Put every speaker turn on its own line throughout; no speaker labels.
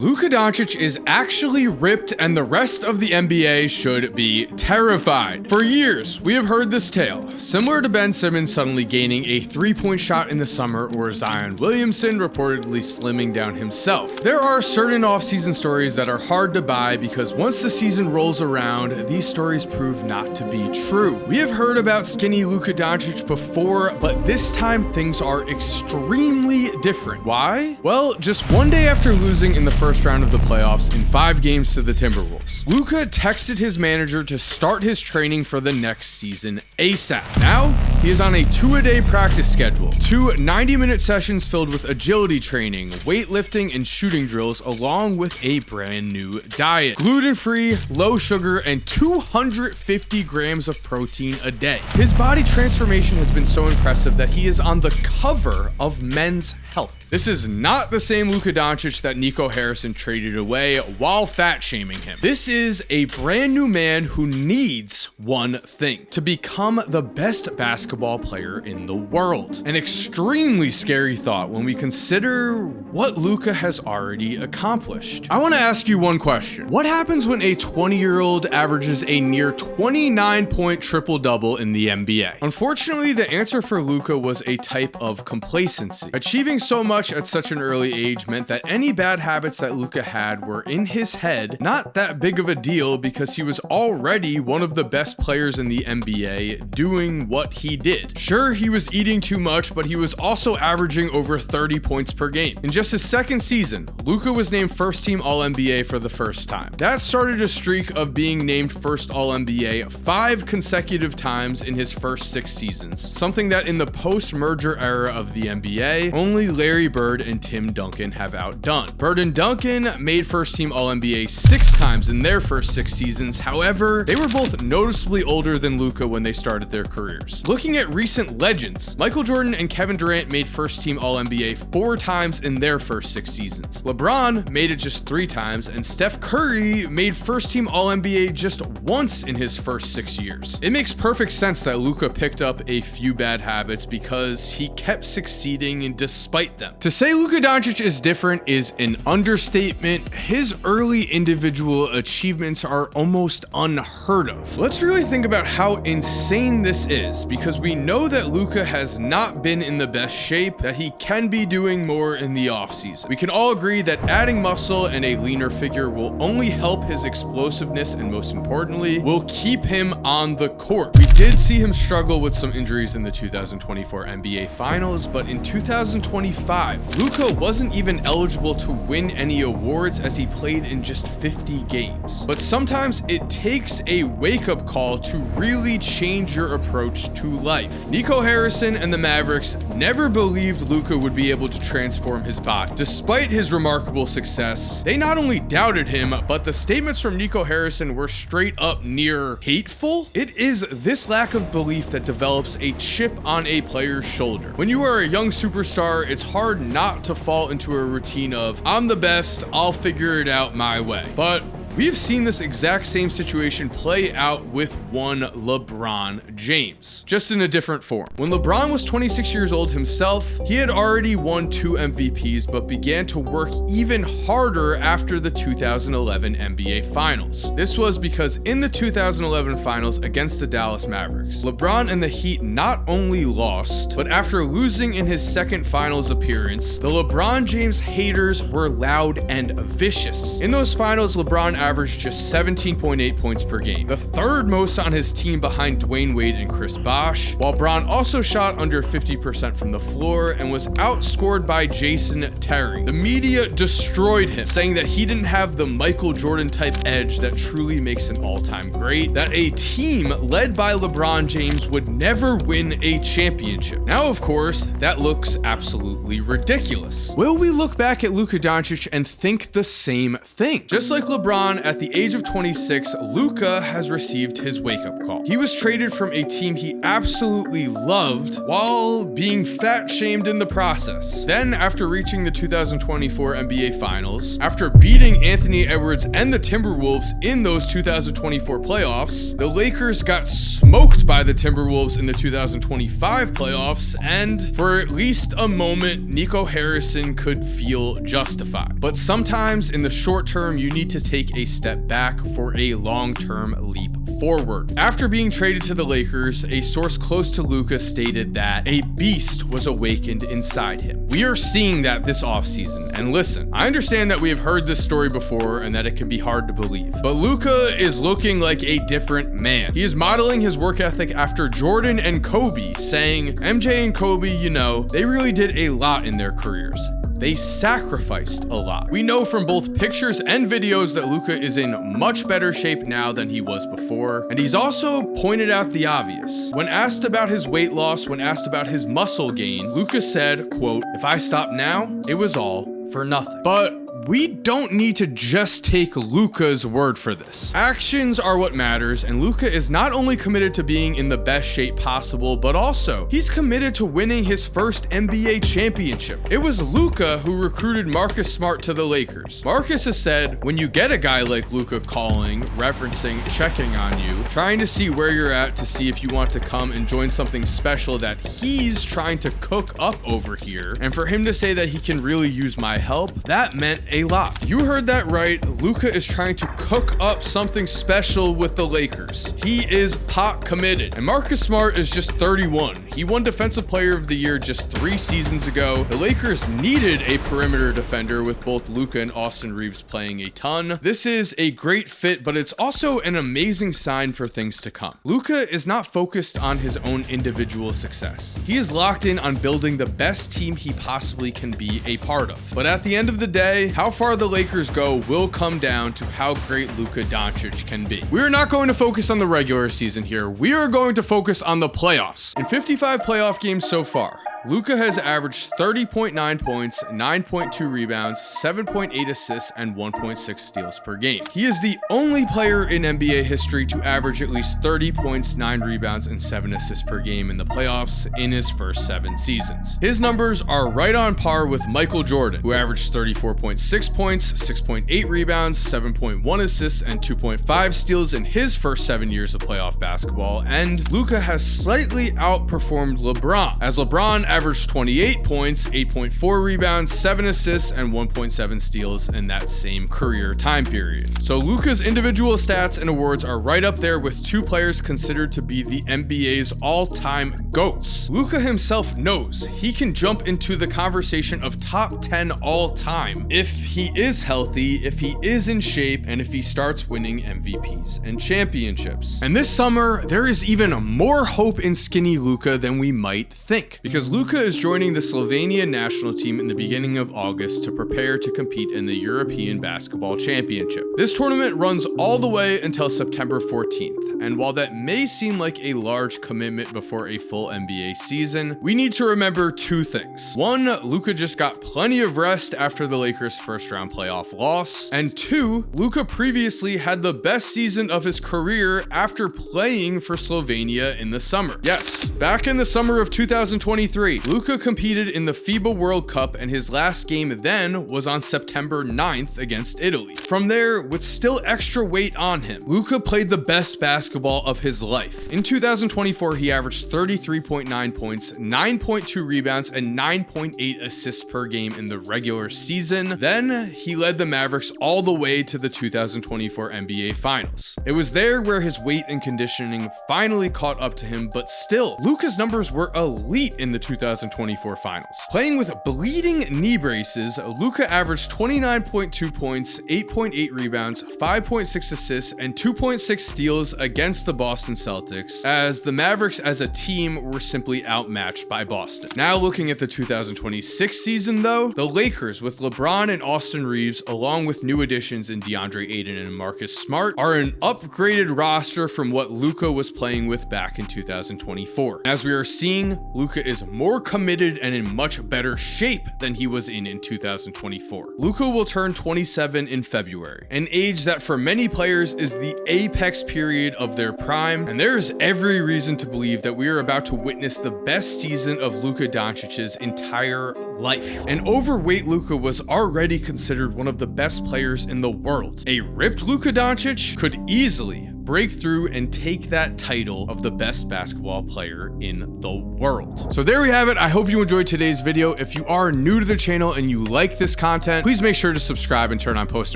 Luka Doncic is actually ripped and the rest of the NBA should be terrified. For years, we have heard this tale, similar to Ben Simmons suddenly gaining a three-point shot in the summer or Zion Williamson reportedly slimming down himself. There are certain off-season stories that are hard to buy because once the season rolls around, these stories prove not to be true. We have heard about skinny Luka Doncic before, but this time things are extremely different. Why? Well, just one day after losing in the first round of the playoffs in 5 games to the Timberwolves, Luka texted his manager to start his training for the next season ASAP. Now, he is on a 2-a-day practice schedule, 2 90-minute sessions filled with agility training, weightlifting, and shooting drills, along with a brand new diet. Gluten-free, low sugar, and 250 grams of protein a day. His body transformation has been so impressive that he is on the cover of Men's Health. This is not the same Luka Doncic that Nico Harrison traded away while fat shaming him. This is a brand new man who needs one thing: to become the best basketball player in the world. An extremely scary thought when we consider what Luka has already accomplished. I want to ask you one question. What happens when a 20-year-old averages a near 29-point triple-double in the NBA? Unfortunately, the answer for Luka was a type of complacency. Achieving so much at such an early age meant that any bad habits that Luka had were in his head not that big of a deal because he was already one of the best players in the NBA doing what he did. Sure, he was eating too much, but he was also averaging over 30 points per game. In just his second season, Luka was named first team All-NBA for the first time. That started a streak of being named first All-NBA 5 consecutive times in his first 6 seasons, something that in the post-merger era of the NBA, only Larry Bird and Tim Duncan have outdone. Bird and Duncan made first team All-NBA 6 times in their first 6 seasons. However, they were both noticeably older than Luka when they started their careers. Looking at recent legends, Michael Jordan and Kevin Durant made first team All-NBA 4 times in their first 6 seasons. LeBron made it just 3 times, and Steph Curry made first team All-NBA just once in his first 6 years. It makes perfect sense that Luka picked up a few bad habits because he kept succeeding and despite them. To say Luka Doncic is different is an understatement. His early individual achievements are almost unheard of. Let's really think about how insane this is, because we know that Luka has not been in the best shape, that he can be doing more in the offseason. We can all agree that adding muscle and a leaner figure will only help his explosiveness and, most importantly, will keep him on the court. We did see him struggle with some injuries in the 2024 NBA Finals, but in 2025, Luka wasn't even eligible to win any awards as he played in just 50 games. But sometimes it takes a wake-up call to really change your approach to life. Nico Harrison and the Mavericks never believed Luka would be able to transform his body. Despite his remarkable success, they not only doubted him, but the statements from Nico Harrison were straight up near hateful. It is this lack of belief that develops a chip on a player's shoulder. When you are a young superstar, it's hard not to fall into a routine of, I'm the best, I'll figure it out my way. But we have seen this exact same situation play out with one LeBron James, just in a different form. When LeBron was 26 years old himself, he had already won 2 MVPs, but began to work even harder after the 2011 NBA Finals. This was because in the 2011 Finals against the Dallas Mavericks, LeBron and the Heat not only lost, but after losing in his second Finals appearance, the LeBron James haters were loud and vicious. In those finals, LeBron averaged just 17.8 points per game, the 3rd most on his team behind Dwayne Wade and Chris Bosh, while Bron also shot under 50% from the floor and was outscored by Jason Terry. The media destroyed him, saying that he didn't have the Michael Jordan type edge that truly makes an all-time great, that a team led by LeBron James would never win a championship. Now, of course, that looks absolutely ridiculous. Will we look back at Luka Doncic and think the same thing? Just like LeBron on, at the age of 26, Luka has received his wake-up call. He was traded from a team he absolutely loved while being fat-shamed in the process. Then, after reaching the 2024 NBA Finals, after beating Anthony Edwards and the Timberwolves in those 2024 playoffs, the Lakers got smoked by the Timberwolves in the 2025 playoffs, and for at least a moment, Nico Harrison could feel justified. But sometimes in the short term, you need to take a step back for a long-term leap forward. After being traded to the Lakers, a source close to Luka stated that a beast was awakened inside him. We are seeing that this offseason, and listen, I understand that we have heard this story before and that it can be hard to believe, but Luka is looking like a different man. He is modeling his work ethic after Jordan and Kobe, saying, MJ and Kobe, you know, they really did a lot in their careers. They sacrificed a lot. We know from both pictures and videos that Luka is in much better shape now than he was before, and he's also pointed out the obvious. When asked about his weight loss, when asked about his muscle gain, Luka said, quote, "If I stop now, it was all for nothing." But we don't need to just take Luka's word for this. Actions are what matters, and Luka is not only committed to being in the best shape possible, but also he's committed to winning his first NBA championship. It was Luka who recruited Marcus Smart to the Lakers. Marcus has said, when you get a guy like Luka calling, referencing, checking on you, trying to see where you're at to see if you want to come and join something special that he's trying to cook up over here, and for him to say that he can really use my help, that meant a lot. You heard that right. Luka is trying to cook up something special with the Lakers. He is pot committed. And Marcus Smart is just 31. He won Defensive Player of the Year just 3 seasons ago. The Lakers needed a perimeter defender with both Luka and Austin Reeves playing a ton. This is a great fit, but it's also an amazing sign for things to come. Luka is not focused on his own individual success. He is locked in on building the best team he possibly can be a part of. But at the end of the day, how far the Lakers go will come down to how great Luka Doncic can be. We are not going to focus on the regular season here. We are going to focus on the playoffs. In 55 playoff games so far, Luka has averaged 30.9 points, 9.2 rebounds, 7.8 assists, and 1.6 steals per game. He is the only player in NBA history to average at least 30 points, 9 rebounds, and 7 assists per game in the playoffs in his first 7 seasons. His numbers are right on par with Michael Jordan, who averaged 34.6 points, 6.8 rebounds, 7.1 assists, and 2.5 steals in his first 7 years of playoff basketball, and Luka has slightly outperformed LeBron, as LeBron averaged 28 points, 8.4 rebounds, 7 assists, and 1.7 steals in that same career time period. So Luka's individual stats and awards are right up there with 2 players considered to be the NBA's all-time GOATs. Luka himself knows he can jump into the conversation of top 10 all-time if he is healthy, if he is in shape, and if he starts winning MVPs and championships. And this summer, there is even more hope in skinny Luka than we might think, because Luka is joining the Slovenia national team in the beginning of August to prepare to compete in the European Basketball Championship. This tournament runs all the way until September 14th, and while that may seem like a large commitment before a full NBA season, we need to remember 2 things. 1, Luka just got plenty of rest after the Lakers' first round playoff loss, and 2, Luka previously had the best season of his career after playing for Slovenia in the summer. Yes, back in the summer of 2023, Luka competed in the FIBA World Cup, and his last game then was on September 9th against Italy. From there, with still extra weight on him, Luka played the best basketball of his life. In 2024, he averaged 33.9 points, 9.2 rebounds, and 9.8 assists per game in the regular season. Then, he led the Mavericks all the way to the 2024 NBA Finals. It was there where his weight and conditioning finally caught up to him, but still, Luka's numbers were elite in the 2024 Finals. Playing with bleeding knee braces, Luka averaged 29.2 points, 8.8 rebounds, 5.6 assists, and 2.6 steals against the Boston Celtics, as the Mavericks as a team were simply outmatched by Boston. Now looking at the 2026 season though, the Lakers with LeBron and Austin Reeves, along with new additions in DeAndre Ayton and Marcus Smart, are an upgraded roster from what Luka was playing with back in 2024. As we are seeing, Luka is more more committed and in much better shape than he was in 2024. Luka will turn 27 in February, an age that for many players is the apex period of their prime, and there is every reason to believe that we are about to witness the best season of Luka Doncic's entire life. An overweight Luka was already considered one of the best players in the world. A ripped Luka Doncic could easily break through and take that title of the best basketball player in the world. So there we have it. I hope you enjoyed today's video. If you are new to the channel and you like this content, please make sure to subscribe and turn on post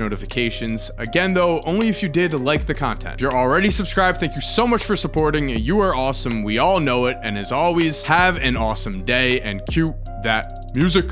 notifications. Again though, only if you did like the content. If you're already subscribed, thank you so much for supporting. You are awesome. We all know it. And as always, have an awesome day and cue that music.